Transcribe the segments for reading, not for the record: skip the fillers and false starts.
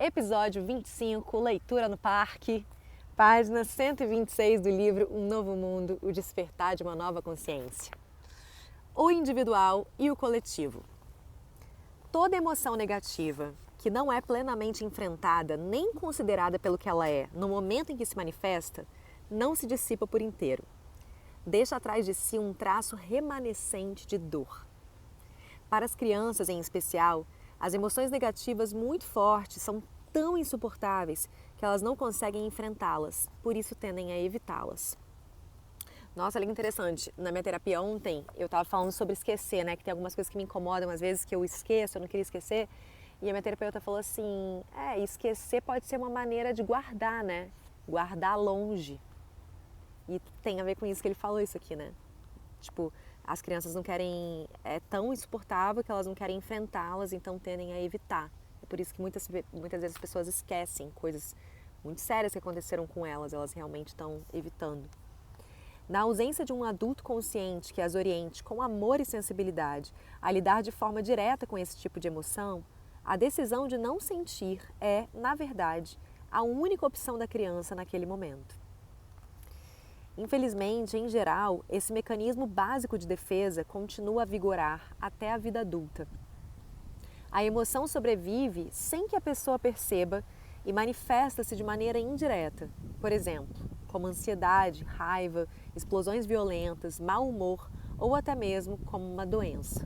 Episódio 25, Leitura no Parque, página 126 do livro Um Novo Mundo, o despertar de uma nova consciência. O individual e o coletivo. Toda emoção negativa que não é plenamente enfrentada nem considerada pelo que ela é no momento em que se manifesta, não se dissipa por inteiro. Deixa atrás de si um traço remanescente de dor. Para as crianças, em especial, as emoções negativas muito fortes são tão insuportáveis que elas não conseguem enfrentá-las, por isso tendem a evitá-las. Nossa, olha que interessante. Na minha terapia ontem, eu estava falando sobre esquecer, né? Que tem algumas coisas que me incomodam, às vezes que eu esqueço, eu não queria esquecer. E a minha terapeuta falou assim, esquecer pode ser uma maneira de guardar, né? Guardar longe. E tem a ver com isso que ele falou isso aqui, né? Tipo, as crianças não querem, é tão insuportável que elas não querem enfrentá-las, então tendem a evitar. É por isso que muitas vezes as pessoas esquecem coisas muito sérias que aconteceram com elas, elas realmente estão evitando. Na ausência de um adulto consciente que as oriente com amor e sensibilidade a lidar de forma direta com esse tipo de emoção, a decisão de não sentir é, na verdade, a única opção da criança naquele momento. Infelizmente, em geral, esse mecanismo básico de defesa continua a vigorar até a vida adulta. A emoção sobrevive sem que a pessoa perceba e manifesta-se de maneira indireta, por exemplo, como ansiedade, raiva, explosões violentas, mau humor ou até mesmo como uma doença.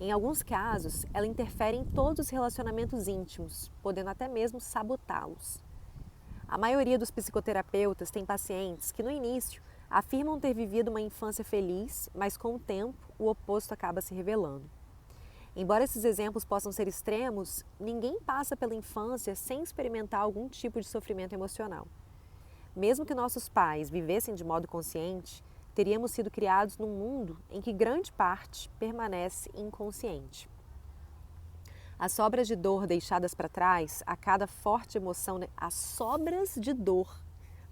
Em alguns casos, ela interfere em todos os relacionamentos íntimos, podendo até mesmo sabotá-los. A maioria dos psicoterapeutas tem pacientes que, no início, afirmam ter vivido uma infância feliz, mas com o tempo, o oposto acaba se revelando. Embora esses exemplos possam ser extremos, ninguém passa pela infância sem experimentar algum tipo de sofrimento emocional. Mesmo que nossos pais vivessem de modo consciente, teríamos sido criados num mundo em que grande parte permanece inconsciente. As sobras de dor deixadas para trás a cada forte emoção, as sobras de dor,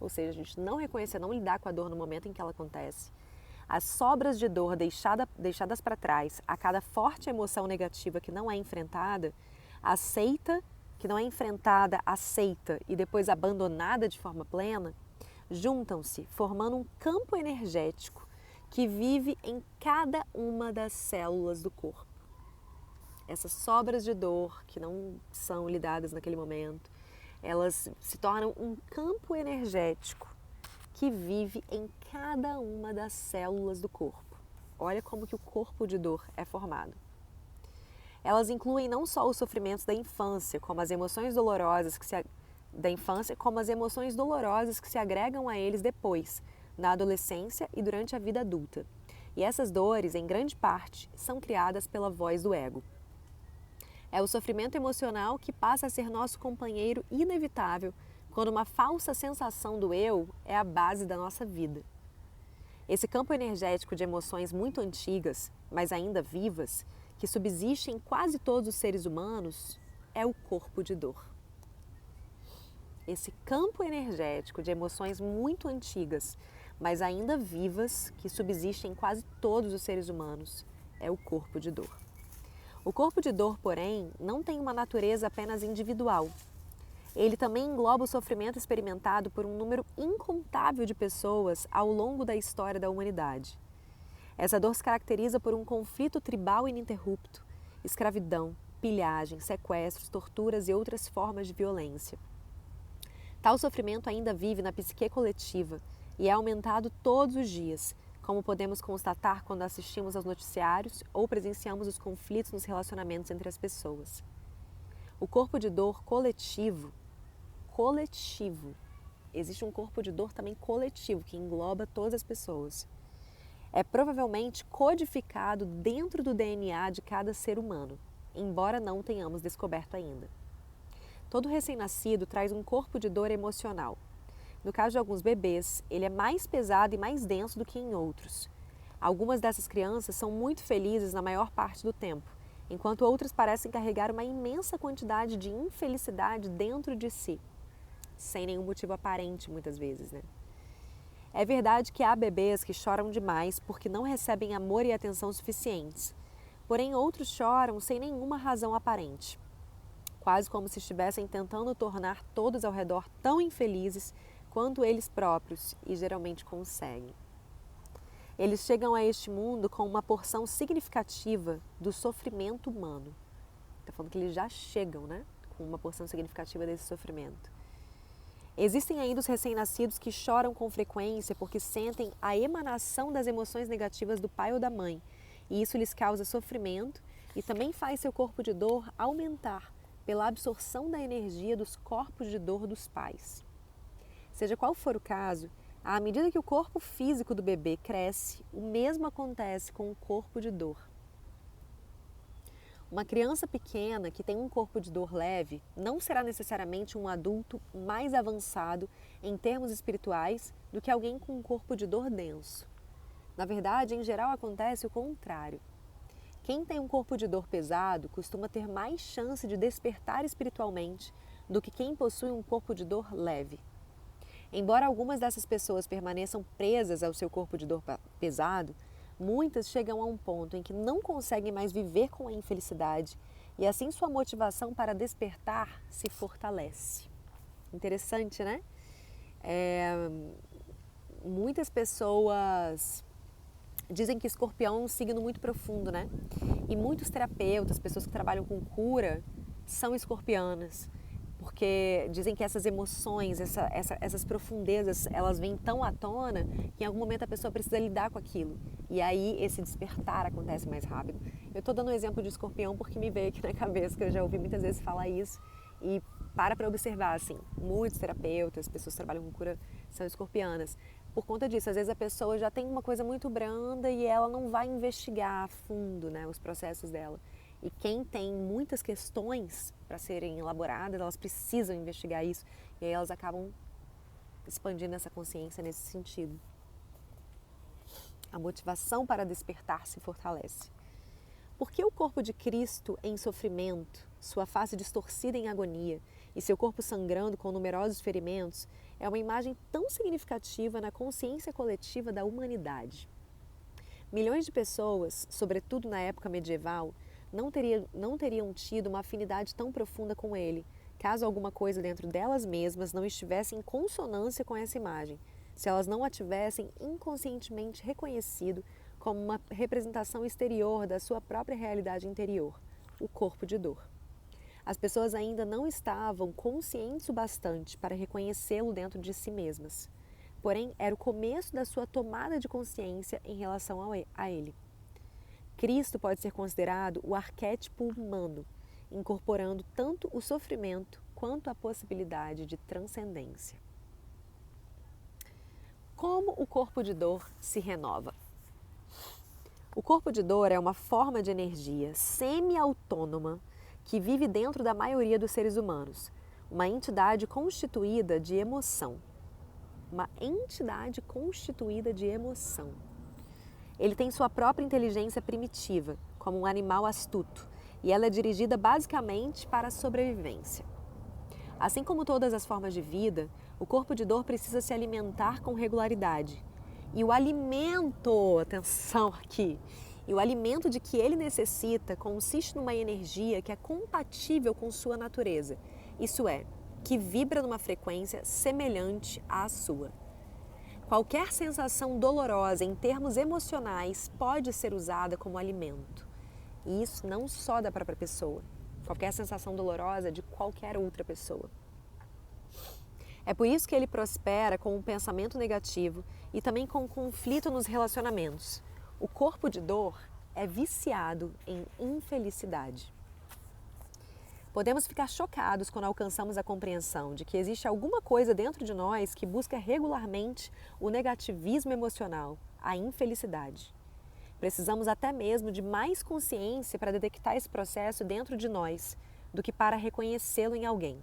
ou seja, a gente não reconhecer, não lidar com a dor no momento em que ela acontece. As sobras de dor deixadas para trás a cada forte emoção negativa que não é enfrentada, aceita e depois abandonada de forma plena, juntam-se, formando um campo energético que vive em cada uma das células do corpo. Essas sobras de dor que não são lidadas naquele momento, elas se tornam um campo energético que vive em cada uma das células do corpo. Olha como que o corpo de dor é formado. Elas incluem não só os sofrimentos da infância, como as emoções dolorosas que se agregam a eles depois, na adolescência e durante a vida adulta. E essas dores, em grande parte, são criadas pela voz do ego. É o sofrimento emocional que passa a ser nosso companheiro inevitável quando uma falsa sensação do eu é a base da nossa vida. Esse campo energético de emoções muito antigas, mas ainda vivas, que subsiste em quase todos os seres humanos, é o corpo de dor. Esse campo energético de emoções muito antigas, mas ainda vivas, que subsiste em quase todos os seres humanos, é o corpo de dor. O corpo de dor, porém, não tem uma natureza apenas individual. Ele também engloba o sofrimento experimentado por um número incontável de pessoas ao longo da história da humanidade. Essa dor se caracteriza por um conflito tribal ininterrupto, escravidão, pilhagem, sequestros, torturas e outras formas de violência. Tal sofrimento ainda vive na psique coletiva e é aumentado todos os dias, como podemos constatar quando assistimos aos noticiários ou presenciamos os conflitos nos relacionamentos entre as pessoas. O corpo de dor coletivo, existe um corpo de dor também coletivo, que engloba todas as pessoas. É provavelmente codificado dentro do DNA de cada ser humano, embora não tenhamos descoberto ainda. Todo recém-nascido traz um corpo de dor emocional. No caso de alguns bebês, ele é mais pesado e mais denso do que em outros. Algumas dessas crianças são muito felizes na maior parte do tempo, enquanto outras parecem carregar uma imensa quantidade de infelicidade dentro de si, sem nenhum motivo aparente muitas vezes, né? É verdade que há bebês que choram demais porque não recebem amor e atenção suficientes, porém outros choram sem nenhuma razão aparente. quase como se estivessem tentando tornar todos ao redor tão infelizes quanto eles próprios, e geralmente conseguem. Eles chegam a este mundo com uma porção significativa do sofrimento humano. Está falando que eles já chegam, né? Com uma porção significativa desse sofrimento. Existem ainda os recém-nascidos que choram com frequência porque sentem a emanação das emoções negativas do pai ou da mãe, e isso lhes causa sofrimento e também faz seu corpo de dor aumentar pela absorção da energia dos corpos de dor dos pais. Seja qual for o caso, à medida que o corpo físico do bebê cresce, o mesmo acontece com o corpo de dor. Uma criança pequena que tem um corpo de dor leve não será necessariamente um adulto mais avançado em termos espirituais do que alguém com um corpo de dor denso. Na verdade, em geral acontece o contrário. Quem tem um corpo de dor pesado costuma ter mais chance de despertar espiritualmente do que quem possui um corpo de dor leve. Embora algumas dessas pessoas permaneçam presas ao seu corpo de dor pesado, muitas chegam a um ponto em que não conseguem mais viver com a infelicidade e assim sua motivação para despertar se fortalece. Interessante, né? Muitas pessoas dizem que Escorpião é um signo muito profundo, né? E muitos terapeutas, pessoas que trabalham com cura, são escorpianas. Porque dizem que essas emoções, essas profundezas, elas vêm tão à tona que em algum momento a pessoa precisa lidar com aquilo. E aí esse despertar acontece mais rápido. Eu estou dando um exemplo de escorpião porque me veio aqui na cabeça, que eu já ouvi muitas vezes falar isso. E para observar, assim, muitos terapeutas, pessoas que trabalham com cura, são escorpianas. Por conta disso, às vezes a pessoa já tem uma coisa muito branda e ela não vai investigar a fundo, né, os processos dela. E quem tem muitas questões para serem elaboradas, elas precisam investigar isso. E aí elas acabam expandindo essa consciência nesse sentido. A motivação para despertar se fortalece. Por que o corpo de Cristo em sofrimento, sua face distorcida em agonia e seu corpo sangrando com numerosos ferimentos é uma imagem tão significativa na consciência coletiva da humanidade? Milhões de pessoas, sobretudo na época medieval, não teriam tido uma afinidade tão profunda com ele, caso alguma coisa dentro delas mesmas não estivesse em consonância com essa imagem, se elas não a tivessem inconscientemente reconhecido como uma representação exterior da sua própria realidade interior, o corpo de dor. As pessoas ainda não estavam conscientes o bastante para reconhecê-lo dentro de si mesmas, porém era o começo da sua tomada de consciência em relação a ele. Cristo pode ser considerado o arquétipo humano, incorporando tanto o sofrimento quanto a possibilidade de transcendência. Como o corpo de dor se renova? O corpo de dor é uma forma de energia semi-autônoma que vive dentro da maioria dos seres humanos, uma entidade constituída de emoção. Uma entidade constituída de emoção. Ele tem sua própria inteligência primitiva, como um animal astuto, e ela é dirigida basicamente para a sobrevivência. Assim como todas as formas de vida, o corpo de dor precisa se alimentar com regularidade. E o alimento, atenção aqui, e o alimento de que ele necessita consiste numa energia que é compatível com sua natureza, isso é, que vibra numa frequência semelhante à sua. Qualquer sensação dolorosa em termos emocionais pode ser usada como alimento. E isso não só da própria pessoa. Qualquer sensação dolorosa de qualquer outra pessoa. É por isso que ele prospera com um pensamento negativo e também com conflito nos relacionamentos. O corpo de dor é viciado em infelicidade. Podemos ficar chocados quando alcançamos a compreensão de que existe alguma coisa dentro de nós que busca regularmente o negativismo emocional, a infelicidade. Precisamos até mesmo de mais consciência para detectar esse processo dentro de nós do que para reconhecê-lo em alguém.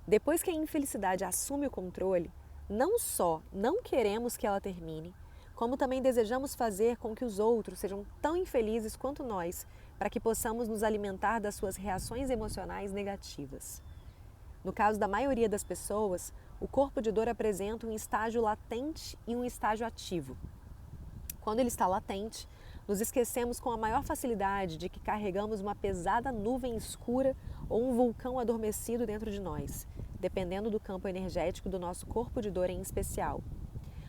Depois que a infelicidade assume o controle, não só não queremos que ela termine, como também desejamos fazer com que os outros sejam tão infelizes quanto nós, para que possamos nos alimentar das suas reações emocionais negativas. No caso da maioria das pessoas, o corpo de dor apresenta um estágio latente e um estágio ativo. Quando ele está latente, nos esquecemos com a maior facilidade de que carregamos uma pesada nuvem escura ou um vulcão adormecido dentro de nós, dependendo do campo energético do nosso corpo de dor em especial.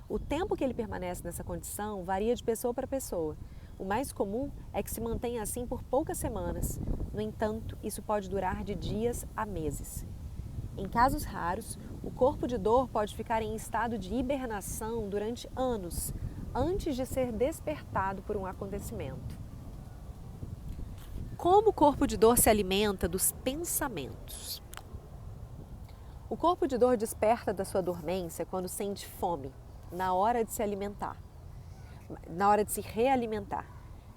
O tempo que ele permanece nessa condição varia de pessoa para pessoa. O mais comum é que se mantenha assim por poucas semanas. No entanto, isso pode durar de dias a meses. Em casos raros, o corpo de dor pode ficar em estado de hibernação durante anos, antes de ser despertado por um acontecimento. Como o corpo de dor se alimenta dos pensamentos? O corpo de dor desperta da sua dormência quando sente fome, na hora de se alimentar, na hora de se realimentar.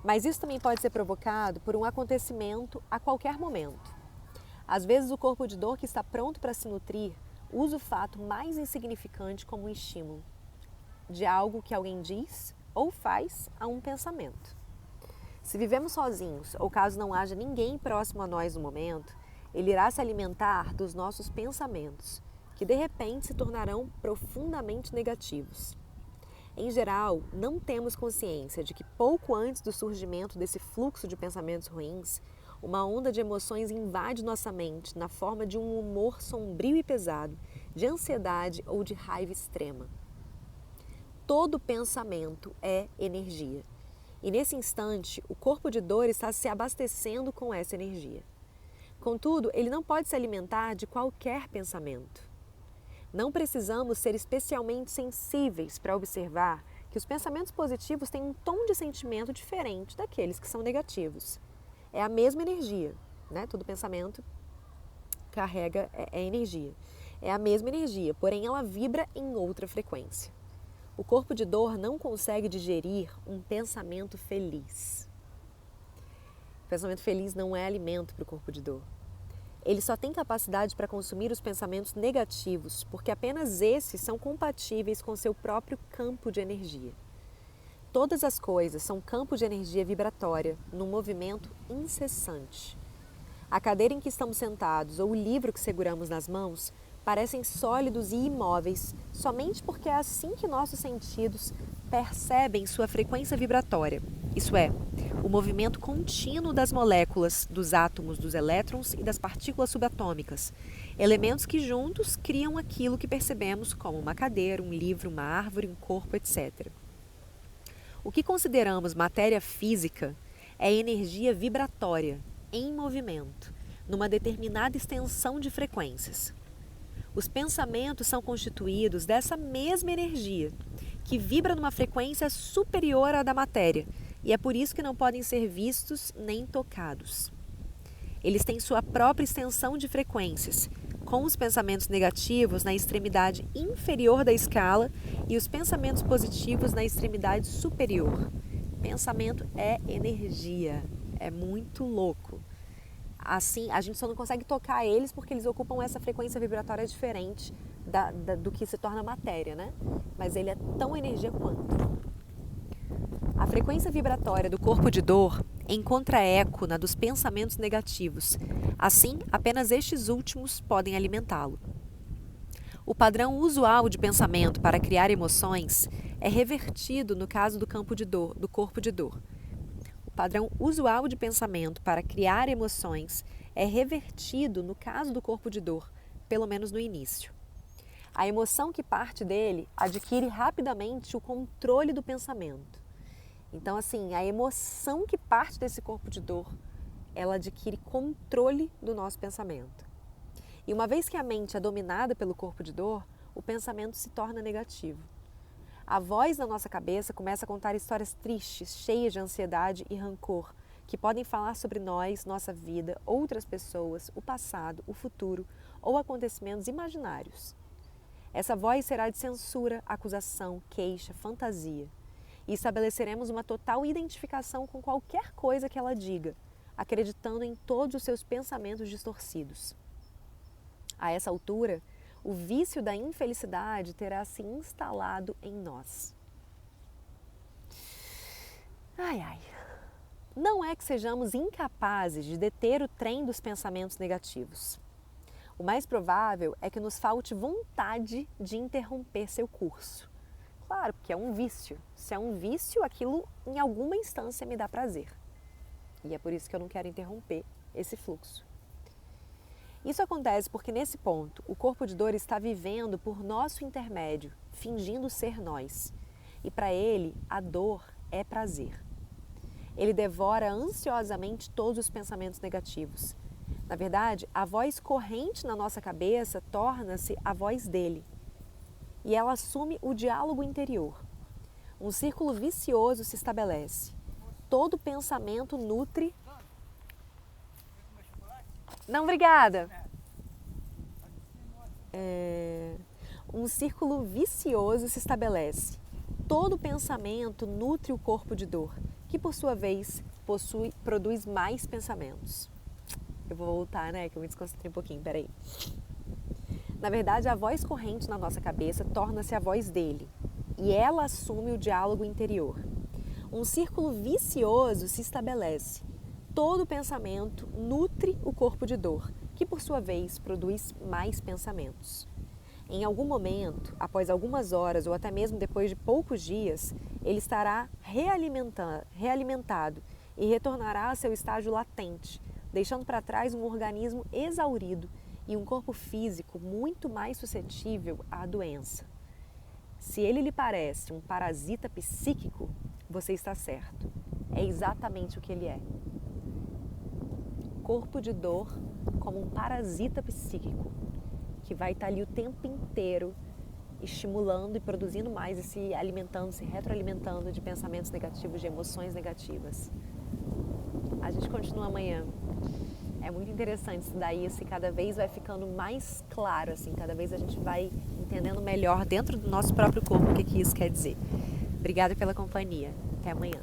Mas isso também pode ser provocado por um acontecimento a qualquer momento. Às vezes o corpo de dor que está pronto para se nutrir usa o fato mais insignificante como um estímulo de algo que alguém diz ou faz a um pensamento. Se vivemos sozinhos ou caso não haja ninguém próximo a nós no momento, ele irá se alimentar dos nossos pensamentos, que de repente se tornarão profundamente negativos. Em geral, não temos consciência de que pouco antes do surgimento desse fluxo de pensamentos ruins, uma onda de emoções invade nossa mente na forma de um humor sombrio e pesado, de ansiedade ou de raiva extrema. Todo pensamento é energia. E nesse instante, o corpo de dor está se abastecendo com essa energia. Contudo, ele não pode se alimentar de qualquer pensamento. Não precisamos ser especialmente sensíveis para observar que os pensamentos positivos têm um tom de sentimento diferente daqueles que são negativos. É a mesma energia, né? Todo pensamento carrega energia. É a mesma energia, porém ela vibra em outra frequência. O corpo de dor não consegue digerir um pensamento feliz. O pensamento feliz não é alimento para o corpo de dor. Ele só tem capacidade para consumir os pensamentos negativos, porque apenas esses são compatíveis com seu próprio campo de energia. Todas as coisas são campos de energia vibratória, num movimento incessante. A cadeira em que estamos sentados ou o livro que seguramos nas mãos parecem sólidos e imóveis somente porque é assim que nossos sentidos percebem sua frequência vibratória, isso é, o movimento contínuo das moléculas, dos átomos, dos elétrons e das partículas subatômicas, elementos que juntos criam aquilo que percebemos como uma cadeira, um livro, uma árvore, um corpo, etc. O que consideramos matéria física é energia vibratória, em movimento, numa determinada extensão de frequências. Os pensamentos são constituídos dessa mesma energia, que vibra numa frequência superior à da matéria, e é por isso que não podem ser vistos nem tocados. Eles têm sua própria extensão de frequências, com os pensamentos negativos na extremidade inferior da escala e os pensamentos positivos na extremidade superior. Pensamento é energia, é muito louco. Assim, a gente só não consegue tocar eles porque eles ocupam essa frequência vibratória diferente do que se torna matéria, né? Mas ele é tão energia quanto. A frequência vibratória do corpo de dor encontra eco na dos pensamentos negativos. Assim, apenas estes últimos podem alimentá-lo. O padrão usual de pensamento para criar emoções é revertido no caso do campo de dor, do corpo de dor. O padrão usual de pensamento para criar emoções é revertido no caso do corpo de dor, pelo menos no início. A emoção que parte dele adquire rapidamente o controle do pensamento. Então, assim, a emoção que parte desse corpo de dor, ela adquire controle do nosso pensamento. E uma vez que a mente é dominada pelo corpo de dor, o pensamento se torna negativo. A voz na nossa cabeça começa a contar histórias tristes, cheias de ansiedade e rancor, que podem falar sobre nós, nossa vida, outras pessoas, o passado, o futuro ou acontecimentos imaginários. Essa voz será de censura, acusação, queixa, fantasia. E estabeleceremos uma total identificação com qualquer coisa que ela diga, acreditando em todos os seus pensamentos distorcidos. A essa altura, o vício da infelicidade terá se instalado em nós. Não é que sejamos incapazes de deter o trem dos pensamentos negativos. O mais provável é que nos falte vontade de interromper seu curso. Claro, porque é um vício. Se é um vício, aquilo em alguma instância me dá prazer. E é por isso que eu não quero interromper esse fluxo. Isso acontece porque nesse ponto o corpo de dor está vivendo por nosso intermédio, fingindo ser nós. E para ele, a dor é prazer. Ele devora ansiosamente todos os pensamentos negativos. Na verdade, a voz corrente na nossa cabeça torna-se a voz dele. E ela assume o diálogo interior. Um círculo vicioso se estabelece. Todo pensamento nutre... Não, obrigada. Um círculo vicioso se estabelece. Todo pensamento nutre o corpo de dor, que por sua vez produz mais pensamentos. Eu vou voltar, né? Que eu me desconcentrei um pouquinho, peraí. Na verdade, a voz corrente na nossa cabeça torna-se a voz dele, e ela assume o diálogo interior. Um círculo vicioso se estabelece. Todo pensamento nutre o corpo de dor, que por sua vez produz mais pensamentos. Em algum momento, após algumas horas ou até mesmo depois de poucos dias, ele estará realimentado e retornará a seu estágio latente, deixando para trás um organismo exaurido e um corpo físico muito mais suscetível à doença. Se ele lhe parece um parasita psíquico, você está certo. É exatamente o que ele é. Corpo de dor como um parasita psíquico, que vai estar ali o tempo inteiro estimulando e produzindo mais e se alimentando, se retroalimentando de pensamentos negativos, de emoções negativas. A gente continua amanhã. É muito interessante estudar isso e cada vez vai ficando mais claro, assim, cada vez a gente vai entendendo melhor dentro do nosso próprio corpo o que isso quer dizer. Obrigada pela companhia. Até amanhã.